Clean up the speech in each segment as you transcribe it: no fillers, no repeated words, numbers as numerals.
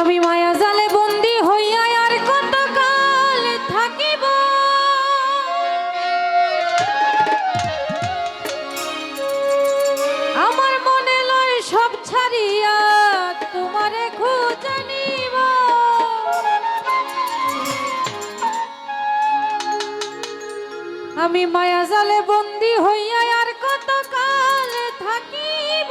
আমি মায়া জালে বন্দী হইয়া আর কত কাল থাকিব। আমার মনে লয় সব ছাড়িয়া তোমারে খুঁজে নিব। আমি মায়া জালে বন্দী হইয়া আর কত কাল থাকিব।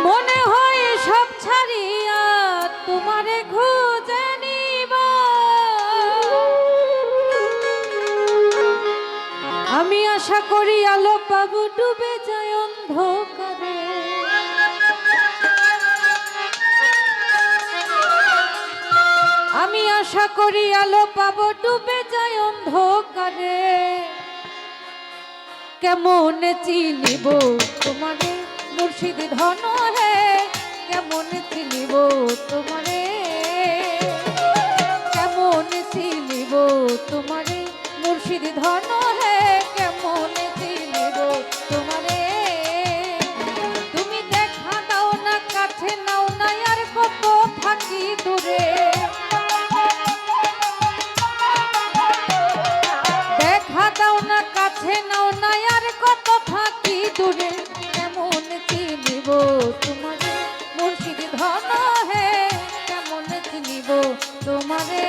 মনে হয় সব ছাড়িয়া তোমারে খুঁজে নিব। আমি আশা করি আলো পাবো ডুবে যায় অন্ধকারে। আমি আশা করি আলো পাবো ডুবে যায় অন্ধকারে। কেমন চিনিব তোমারে মুর্শিদ ধন হে, কেমন চিনিব তোমারে, কেমন চিনিব তোমারে মুর্শিদ ধন হে, কেমন চিনিব তোমারে। তুমি দেখা দাও না কাছে নাও না আর কত থাকি দূরে। দেখা দাও না কাছে নাও না আর কত থাকি দূরে। কেমন চিনিব তোমারে মুর্শিদ ধন হে, কেমন চিনিব তোমারে।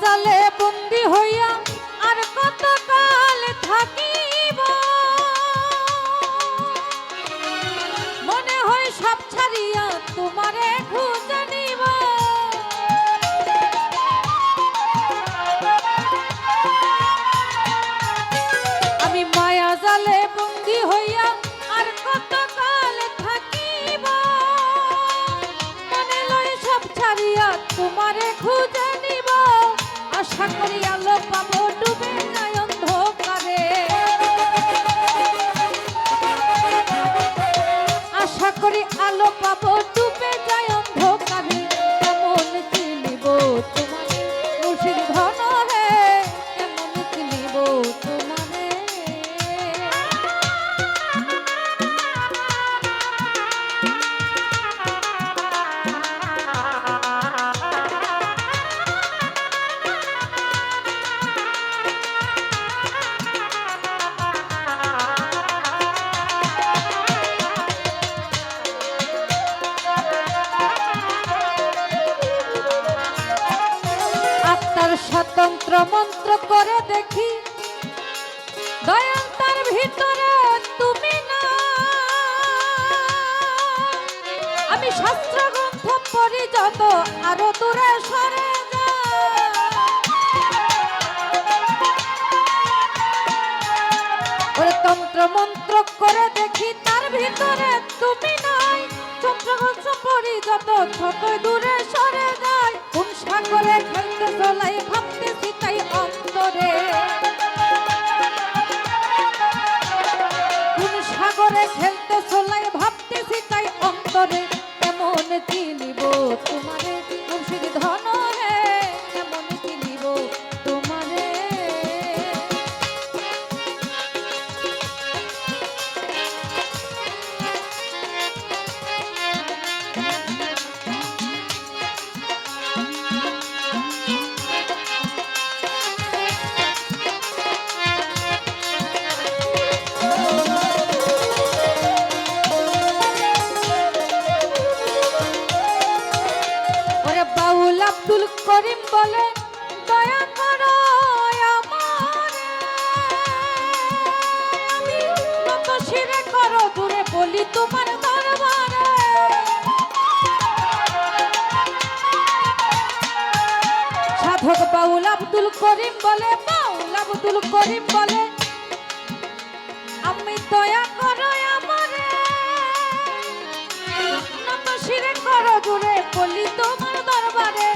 জালে বন্দী হইয়া আর কত কাল থাকিব। মনে হয় সব ছাড়িয়া তোমারে খুঁজে নিব। আমি মায়া জালে বন্দী হইয়া আর কত কাল থাকিব। মনে লয় সব ছাড়িয়া তোমারে খুঁজে নিব। আশা করি আলো পাবো ডুবে যায় অন্ধকারে। আশা করি আলো পাবো ডুবে যায় অন্ধকারে। কেমন চিনিব তোমারে মুর্শিদ ধন হে, কেমন চিনিব তোমারে। স্বতন্ত্র মন্ত্র করে দেখি দয়াল তার ভিতরে তুমি না। আমি শাস্ত্র গ্রন্থ পড়ি যত আরো দূরে সরে ওরে তন্ত্র মন্ত্র করে দেখি তার ভিতরে তুমি নাই। চন্দ্রগ্রন্থ পড়ি যত ততই দূরে সরে যায়। কোন সাগরে খেলতে চলাই ভাবতেছি তাই অন্তরে। কোন সাগরে খেলতে চলাই ভাবতেছি তাই অন্তরে। কেমন চিনিব তোমারে মুর্শিদ ধন হে, কেমন চিনিব তোমারে। আব্দুল করিম বলে দয়া করো আমারে। আমি নত শিরে করো দূরে বলি তোমার দরবারে। সাধক বাউল আব্দুল করিম বলে বাউল আব্দুল করিম বলে আমি দয়া করো আমারে নত শিরে করো জুড়ে বলি তোমার দরবারে